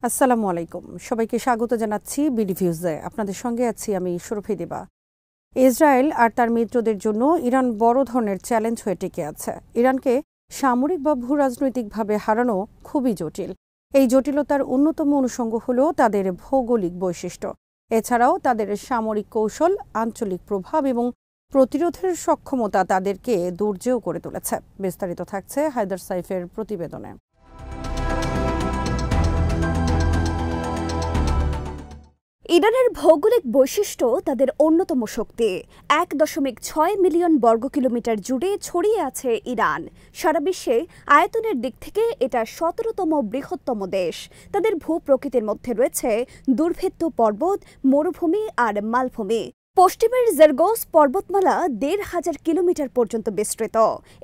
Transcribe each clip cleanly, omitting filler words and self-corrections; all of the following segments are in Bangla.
আসসালামু আলাইকুম, সবাইকে স্বাগত জানাচ্ছি বিডি ভিউজে। আপনাদের সঙ্গে আছি আমি সুরভি দেবা। ইসরায়েল আর তার মিত্রদের জন্য ইরান বড় ধরনের চ্যালেঞ্জ হয়ে টিকে আছে। ইরানকে সামরিক বা ভূরাজনৈতিকভাবে হারানো খুবই জটিল। এই জটিলতার অন্যতম অনুষঙ্গ হল তাদের ভৌগোলিক বৈশিষ্ট্য। এছাড়াও তাদের সামরিক কৌশল, আঞ্চলিক প্রভাব এবং প্রতিরোধের সক্ষমতা তাদেরকে দুর্জেয় করে তুলেছে। বিস্তারিত থাকছে হায়দার সাইফের প্রতিবেদনে। ইরানের ভৌগোলিক বৈশিষ্ট্য তাদের অন্যতম শক্তি। 1.6 মিলিয়ন বর্গ কিলোমিটার জুড়ে ছড়িয়ে আছে ইরান। সারা বিশ্বে আয়তনের দিক থেকে এটা 17তম বৃহত্তম দেশ। তাদের ভূপ্রকৃতির মধ্যে রয়েছে দুর্ভেদ্য পর্বত, মরুভূমি আর মালভূমি। পশ্চিমের জেরগোস পর্বতমালা 1,500 কিলোমিটার পর্যন্ত বিস্তৃত।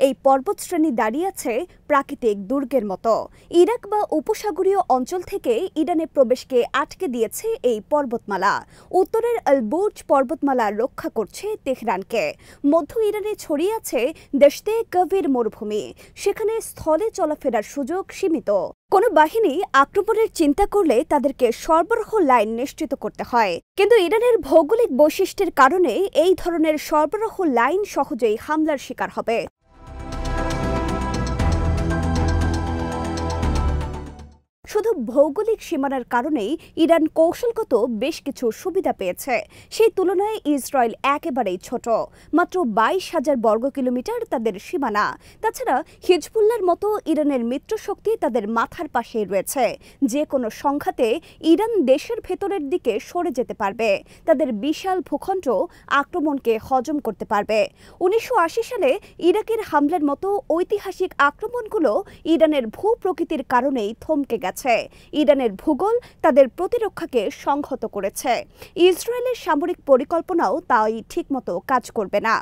এই পর্বতশ্রেণী দাঁড়িয়ে আছে প্রাকৃতিক দুর্গের মতো। ইরাক বা উপসাগরীয় অঞ্চল থেকে ইরানে প্রবেশকে আটকে দিয়েছে এই পর্বতমালা। উত্তরের আল-বুর্জ পর্বতমালা রক্ষা করছে তেহরানকে। মধ্য ইরানে ছড়িয়ে আছে দেশতে কবির মরুভূমি। সেখানে স্থলে চলাফেরার সুযোগ সীমিত। কোনো বাহিনী আক্রমণের চিন্তা করলে তাদেরকে সরবরাহ লাইন নিশ্চিত করতে হয়, কিন্তু ইরানের ভৌগোলিক বৈশিষ্ট্যের কারণে এই ধরনের সরবরাহ লাইন সহজেই হামলার শিকার হবে। শুধু ভৌগোলিক সীমানার কারণেই ইরান কৌশলগত বেশ কিছু সুবিধা পেয়েছে। সেই তুলনায় ইসরায়েল একেবারেই ছোট, মাত্র 22,000 বর্গ কিলোমিটার তাদের সীমানা। তাছাড়া হিজবুল্লাহর মতো ইরানের মিত্রশক্তি তাদের মাথার পাশেই রয়েছে। যে কোনো সংঘাতে ইরান দেশের ভেতরের দিকে সরে যেতে পারবে। তাদের বিশাল ভূখণ্ড আক্রমণকে হজম করতে পারবে। 1980 সালে ইরাকের হামলার মতো ঐতিহাসিক আক্রমণগুলো ইরানের ভূপ্রকৃতির কারণেই থমকে গেছে। ইরানের ভূগোল তাদের প্রতিরক্ষাকে সংহত করেছে। ইসরায়েলের সামরিক পরিকল্পনাও তাই ঠিকমতো কাজ করবে না।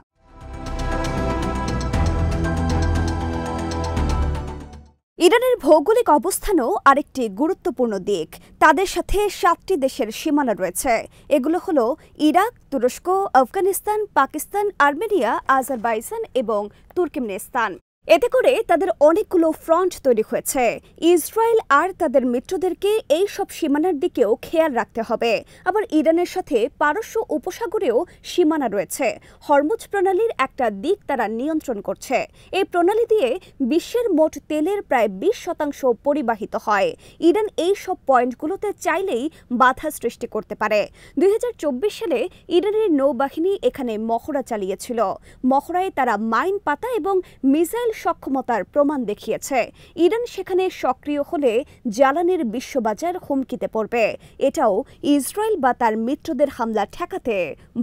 ইরানের ভৌগোলিক অবস্থানও আরেকটি গুরুত্বপূর্ণ দিক। তাদের সাথে 7টি দেশের সীমানা রয়েছে। এগুলো হলো ইরাক, তুরস্ক, আফগানিস্তান, পাকিস্তান, আর্মেনিয়া, আজারবাইজান এবং তুর্কমেনিস্তান। এতে করে তাদের অনেকগুলো ফ্রন্ট তৈরি হয়েছে। ইসরায়েল আর তাদের মিত্রদেরকে এই সব সীমানার দিকেও খেয়াল রাখতে হবে। আবার ইরানের সাথে পারস্য উপসাগরেও সীমানা রয়েছে। হরমুজ প্রণালীর একটা দিক তারা নিয়ন্ত্রণ করছে। এই প্রণালী দিয়ে বিশ্বের মোট তেলের প্রায় 20% পরিবাহিত হয়। ইরান এই সব পয়েন্টগুলোতে চাইলেই বাধা সৃষ্টি করতে পারে। 2024 সালে ইরানের নৌবাহিনী এখানে মহড়া চালিয়েছিল। মহড়ায় তারা মাইন পাতা এবং মিসাইল সক্ষমতার প্রমাণ দেখিয়েছে। ইরান সেখানে সক্রিয় হলে জ্বালানির বিশ্ববাজার হুমকিতে পড়বে। এটাও ইসরায়েল বা তার মিত্রদের হামলা ঠেকাতে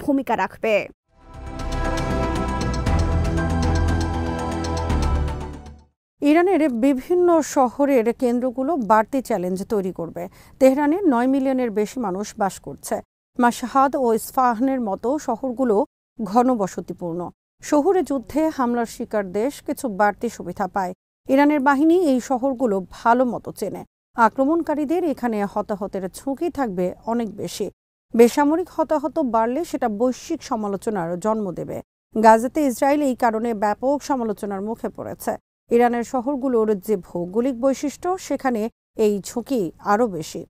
ভূমিকা রাখবে। ইরানের বিভিন্ন শহরের কেন্দ্রগুলো বাড়তি চ্যালেঞ্জ তৈরি করবে। তেহরানে 9 মিলিয়নের বেশি মানুষ বাস করছে। মাশহাদ ও ইস্ফাহানের মতো শহরগুলো ঘনবসতিপূর্ণ। শহুরে যুদ্ধে হামলার শিকার দেশ কিছু বাড়তি সুবিধা পায়। ইরানের বাহিনী এই শহরগুলো ভালো মতো চেনে। আক্রমণকারীদের এখানে হতাহতের ঝুঁকি থাকবে অনেক বেশি। বেসামরিক হতাহত বাড়লে সেটা বৈশ্বিক সমালোচনার জন্ম দেবে। গাজাতে ইসরায়েল এই কারণে ব্যাপক সমালোচনার মুখে পড়েছে। ইরানের শহরগুলোর যে ভৌগোলিক বৈশিষ্ট্য, সেখানে এই ঝুঁকি আরও বেশি।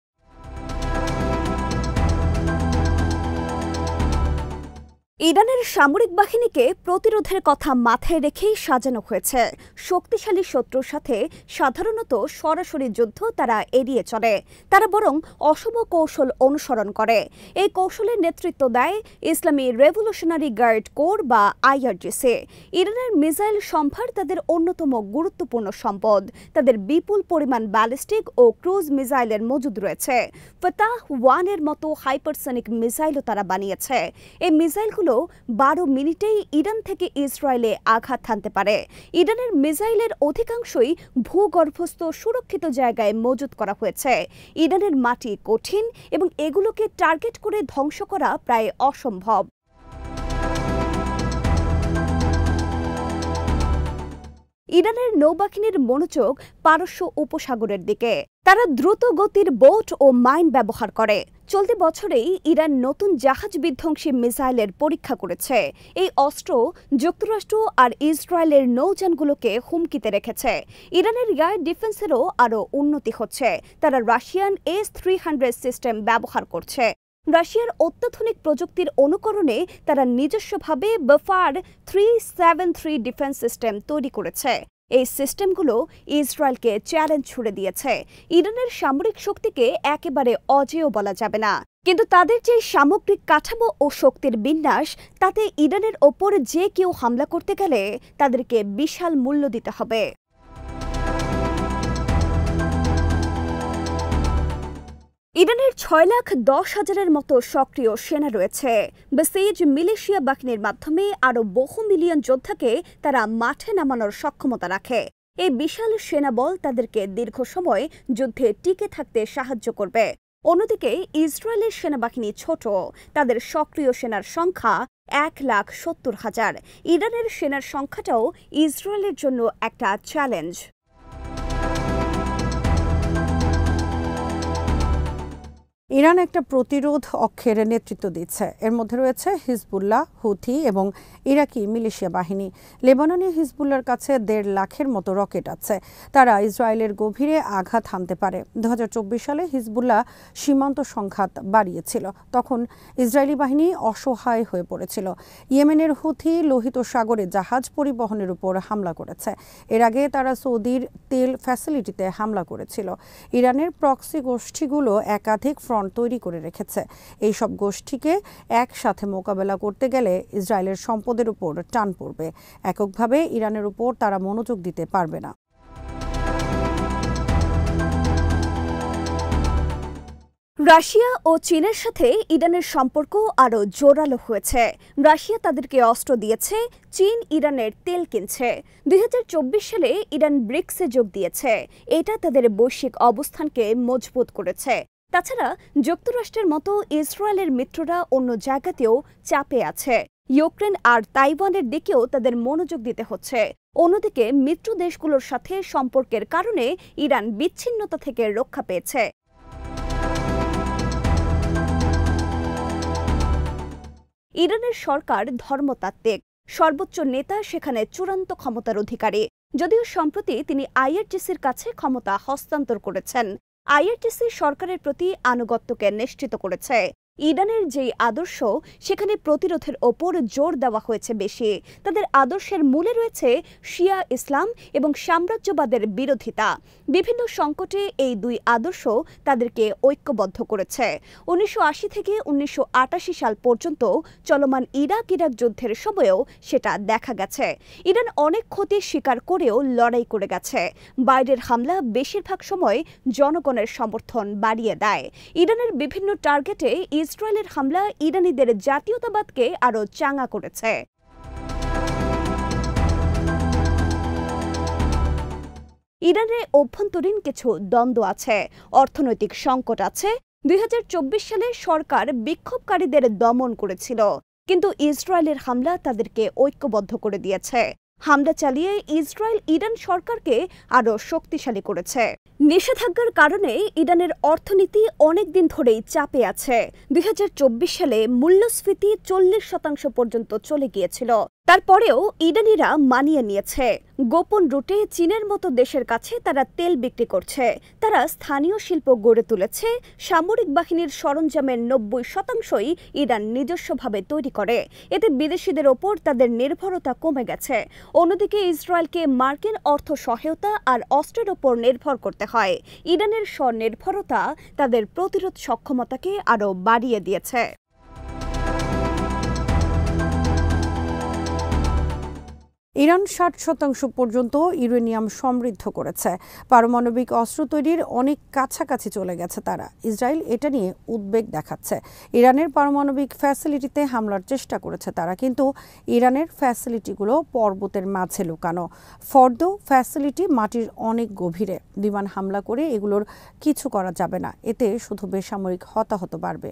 ইরানের সামরিক বাহিনীকে প্রতিরোধের কথা মাথায় রেখেই সাজানো হয়েছে। শক্তিশালী শত্রুর সাথে সাধারণত সরাসরি যুদ্ধ তারা এড়িয়ে চলে। তারা বরং অসম কৌশল অনুসরণ করে। এই কৌশলের নেতৃত্ব দেয় ইসলামী রেভলিউশনারি গার্ড কোর বা IRGC। ইরানের মিসাইল সম্ভার তাদের অন্যতম গুরুত্বপূর্ণ সম্পদ। তাদের বিপুল পরিমাণ ব্যালিস্টিক ও ক্রুজ মিসাইলের মজুদ রয়েছে। ফাতাহ-1 এর মতো হাইপারসনিক মিসাইলও তারা বানিয়েছে। এই মিসাইলগুলো 12 মিনিটেই ইরান থেকে ইসরায়েলে আঘাত হানতে পারে। ইরানের মিসাইলের অধিকাংশই ভূগর্ভস্থ সুরক্ষিত জায়গায় মজুত করা হয়েছে। ইরানের মাটি কঠিন এবং এগুলোকে টার্গেট করে ধ্বংস করা প্রায় অসম্ভব। ইরানের নৌবাহিনীর মনোযোগ পারস্য উপসাগরের দিকে। তারা দ্রুত গতির বোট ও মাইন ব্যবহার করে। চলতি বছরেই ইরান নতুন জাহাজ বিধ্বংসী মিসাইলের পরীক্ষা করেছে। এই অস্ত্র যুক্তরাষ্ট্র আর ইসরায়েলের নৌযানগুলোকে হুমকিতে রেখেছে। ইরানের এয়ার ডিফেন্সেরও আরও উন্নতি হচ্ছে। তারা রাশিয়ান S-300 সিস্টেম ব্যবহার করছে। রাশিয়ার অত্যাধুনিক প্রযুক্তির অনুকরণে তারা নিজস্বভাবে বাফার 373 ডিফেন্স সিস্টেম তৈরি করেছে। এই সিস্টেমগুলো ইসরায়েলকে চ্যালেঞ্জ ছুড়ে দিয়েছে। ইরানের সামরিক শক্তিকে একেবারে অজেয় বলা যাবে না, কিন্তু তাদের যে সামগ্রিক কাঠামো ও শক্তির বিন্যাস, তাতে ইরানের ওপর যে কেউ হামলা করতে গেলে তাদেরকে বিশাল মূল্য দিতে হবে। ইরানের 6,10,000-এর মতো সক্রিয় সেনা রয়েছে। বেসিজ মিলিশিয়া বাহিনীর মাধ্যমে আরও বহু মিলিয়ন যোদ্ধাকে তারা মাঠে নামানোর সক্ষমতা রাখে। এই বিশাল সেনাবল তাদেরকে দীর্ঘ সময় যুদ্ধে টিকে থাকতে সাহায্য করবে। অন্যদিকে ইসরায়েলের সেনাবাহিনী ছোট, তাদের সক্রিয় সেনার সংখ্যা 1,70,000। ইরানের সেনার সংখ্যাটাও ইসরায়েলের জন্য একটা চ্যালেঞ্জ। ইরান একটা প্রতিরোধ অক্ষের নেতৃত্ব দিচ্ছে। এর মধ্যে রয়েছে হিজবুল্লাহ, হুথি এবং ইরাকি মিলিশিয়া বাহিনী। লেবাননে হিজবুল্লাহর কাছে 1.5 লাখের মতো রকেট আছে। তারা ইসরায়েলের গভীরে আঘাত হানতে পারে। 2024 সালে হিজবুল্লাহ সীমান্ত সংঘাত বাড়িয়েছিল। তখন ইসরায়েলি বাহিনী অসহায় হয়ে পড়েছিল। ইয়েমেনের হুথি লোহিত সাগরে জাহাজ পরিবহনের উপর হামলা করেছে। এর আগে তারা সৌদির তেল ফ্যাসিলিটিতে হামলা করেছিল। ইরানের প্রক্সি গোষ্ঠীগুলো একাধিক ফ্রন্ট তৈরি করে রেখেছে। এই সব গোষ্ঠীকে একসাথে মোকাবেলা করতে গেলে ইসরায়েলের সম্পদের উপর টান পড়বে। এককভাবে ইরানের উপর তারা মনোযোগ দিতে পারবে না। রাশিয়া ও চীনের সাথে ইরানের সম্পর্ক আরও জোরালো হয়েছে। রাশিয়া তাদেরকে অস্ত্র দিয়েছে, চীন ইরানের তেল কিনছে। 2024 সালে ইরান ব্রিক্সে যোগ দিয়েছে। এটা তাদের বৈশ্বিক অবস্থানকে মজবুত করেছে। তাছাড়া যুক্তরাষ্ট্রের মতো ইসরায়েলের মিত্ররা অন্য জায়গাতেও চাপে আছে। ইউক্রেন আর তাইওয়ানের দিকেও তাদের মনোযোগ দিতে হচ্ছে। অন্যদিকে মিত্র দেশগুলোর সাথে সম্পর্কের কারণে ইরান বিচ্ছিন্নতা থেকে রক্ষা পেয়েছে। ইরানের সরকার ধর্মতাত্ত্বিক, সর্বোচ্চ নেতা সেখানে চূড়ান্ত ক্ষমতার অধিকারী। যদিও সম্প্রতি তিনি আইআরজিসির কাছে ক্ষমতা হস্তান্তর করেছেন। আইআরজিসি সরকারের প্রতি আনুগত্যকে নিশ্চিত করেছে। ইরানের যেই আদর্শ, সেখানে প্রতিরোধের ওপর জোর দেওয়া হয়েছে বেশি। তাদের আদর্শের মূলে রয়েছে শিয়া ইসলাম এবং সাম্রাজ্যবাদের বিরোধিতা। বিভিন্ন সংকটে এই দুই আদর্শ তাদেরকে ঐক্যবদ্ধ করেছে। 1980 থেকে 1988 সাল পর্যন্ত চলমান ইরাক যুদ্ধের সময়েও সেটা দেখা গেছে। ইরান অনেক ক্ষতি স্বীকার করেও লড়াই করে গেছে। বাইরের হামলা বেশিরভাগ সময় জনগণের সমর্থন বাড়িয়ে দেয়। ইরানের বিভিন্ন টার্গেটে ইসরায়েলের হামলা ইরানিদের জাতীয়তাবাদকে আরও চাঙ্গা করেছে। ইরানে অভ্যন্তরীণ কিছু দ্বন্দ্ব আছে, অর্থনৈতিক সংকট আছে। 2024 সালে সরকার বিক্ষোভকারীদের দমন করেছিল, কিন্তু ইসরায়েলের হামলা তাদেরকে ঐক্যবদ্ধ করে দিয়েছে। হামলা চালিয়ে ইসরায়েল ইরান সরকারকে আরও শক্তিশালী করেছে। নিষেধাজ্ঞার কারণে ইরানের অর্থনীতি অনেকদিন ধরেই চাপে আছে। 2024 সালে মূল্যস্ফীতি 40% পর্যন্ত চলে গিয়েছিল। তারপরেও ইরানিরা মানিয়ে নিয়েছে। গোপন রুটে চীনের মতো দেশের কাছে তারা তেল বিক্রি করছে। তারা স্থানীয় শিল্প গড়ে তুলেছে। সামরিক বাহিনীর সরঞ্জামের 90%ই ইরান নিজস্বভাবে তৈরি করে। এতে বিদেশিদের ওপর তাদের নির্ভরতা কমে গেছে। অন্যদিকে ইসরায়েলকে মার্কিন অর্থ সহায়তা আর অস্ত্রের ওপর নির্ভর করতে হয়। ইরানের স্বনির্ভরতা তাদের প্রতিরোধ সক্ষমতাকে আরও বাড়িয়ে দিয়েছে। ইরান 60% পর্যন্ত ইউরেনিয়াম সমৃদ্ধ করেছে। পারমাণবিক অস্ত্র তৈরির অনেক কাছাকাছি চলে গেছে তারা। ইসরায়েল এটা নিয়ে উদ্বেগ দেখাচ্ছে। ইরানের পারমাণবিক ফ্যাসিলিটিতে হামলার চেষ্টা করেছে তারা, কিন্তু ইরানের ফ্যাসিলিটিগুলো পর্বতের মাঝে লুকানো। ফর্দো ফ্যাসিলিটি মাটির অনেক গভীরে। বিমান হামলা করে এগুলোর কিছু করা যাবে না। এতে শুধু বেসামরিক হতাহত বাড়বে।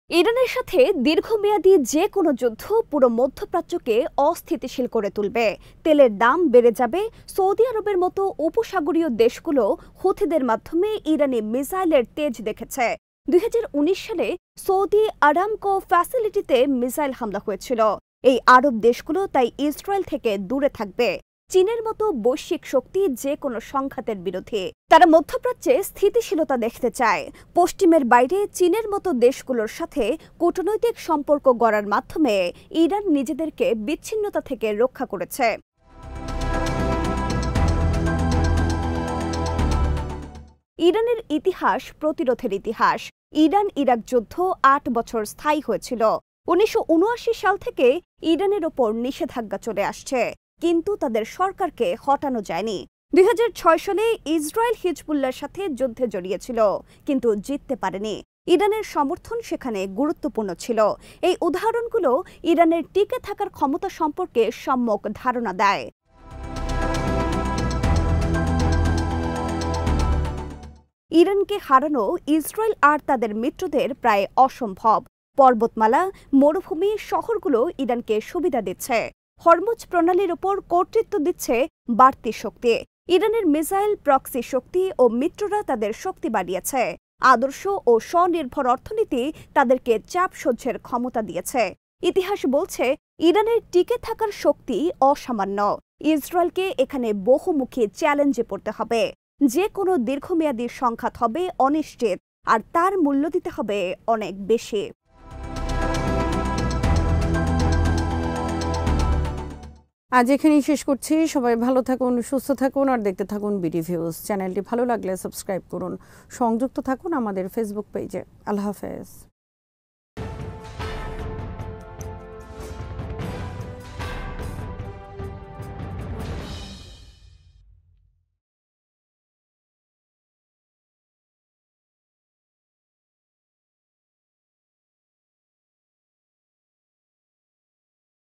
ইরানের সাথে দীর্ঘমেয়াদী যে কোনো যুদ্ধ পুরো মধ্যপ্রাচ্যকে অস্থিতিশীল করে তুলবে। তেলের দাম বেড়ে যাবে। সৌদি আরবের মতো উপসাগরীয় দেশগুলো হুথিদের মাধ্যমে ইরানি মিসাইলের তেজ দেখেছে। 2019 সালে সৌদি আরামকো ফ্যাসিলিটিতে মিসাইল হামলা হয়েছিল। এই আরব দেশগুলো তাই ইসরায়েল থেকে দূরে থাকবে। চীনের মতো বৈশ্বিক শক্তি যে কোনো সংঘাতের বিরোধী। তারা মধ্যপ্রাচ্যে স্থিতিশীলতা দেখতে চায়। পশ্চিমের বাইরে চীনের মতো দেশগুলোর সাথে কূটনৈতিক সম্পর্ক গড়ার মাধ্যমে ইরান নিজেদেরকে বিচ্ছিন্নতা থেকে রক্ষা করেছে। ইরানের ইতিহাস প্রতিরোধের ইতিহাস। ইরান ইরাক যুদ্ধ 8 বছর স্থায়ী হয়েছিল। 1979 সাল থেকে ইরানের ওপর নিষেধাজ্ঞা চলে আসছে, কিন্তু তাদের সরকারকে হটানো যায়নি। 2006 সালে ইসরায়েল হিজবুল্লাহর সাথে যুদ্ধে জড়িয়েছিল, কিন্তু জিততে পারেনি। ইরানের সমর্থন সেখানে গুরুত্বপূর্ণ ছিল। এই উদাহরণগুলো ইরানের টিকে থাকার ক্ষমতা সম্পর্কে সম্যক ধারণা দেয়। ইরানকে হারানো ইসরায়েল আর তাদের মিত্রদের প্রায় অসম্ভব। পর্বতমালা, মরুভূমি, শহরগুলো ইরানকে সুবিধা দিচ্ছে। হরমুজ প্রণালীর ওপর কর্তৃত্ব দিচ্ছে বাড়তি শক্তি। ইরানের মিসাইল, প্রক্সি শক্তি ও মিত্ররা তাদের শক্তি বাড়িয়েছে। আদর্শ ও স্বনির্ভর অর্থনীতি তাদেরকে চাপ সহ্যের ক্ষমতা দিয়েছে। ইতিহাস বলছে ইরানের টিকে থাকার শক্তি অসামান্য। ইসরায়েলকে এখানে বহুমুখী চ্যালেঞ্জে পড়তে হবে। যে কোনো দীর্ঘমেয়াদী সংঘাত হবে অনিশ্চিত, আর তার মূল্য দিতে হবে অনেক বেশি। আজ এখানেই শেষ করছি। সবাই ভালো থাকুন, সুস্থ থাকুন আর দেখতে থাকুন বিডি ভিউজ। চ্যানেলটি ভালো লাগলে সাবস্ক্রাইব করুন। সংযুক্ত থাকুন আমাদের ফেসবুক পেজে। আল্লাহ হাফেজ।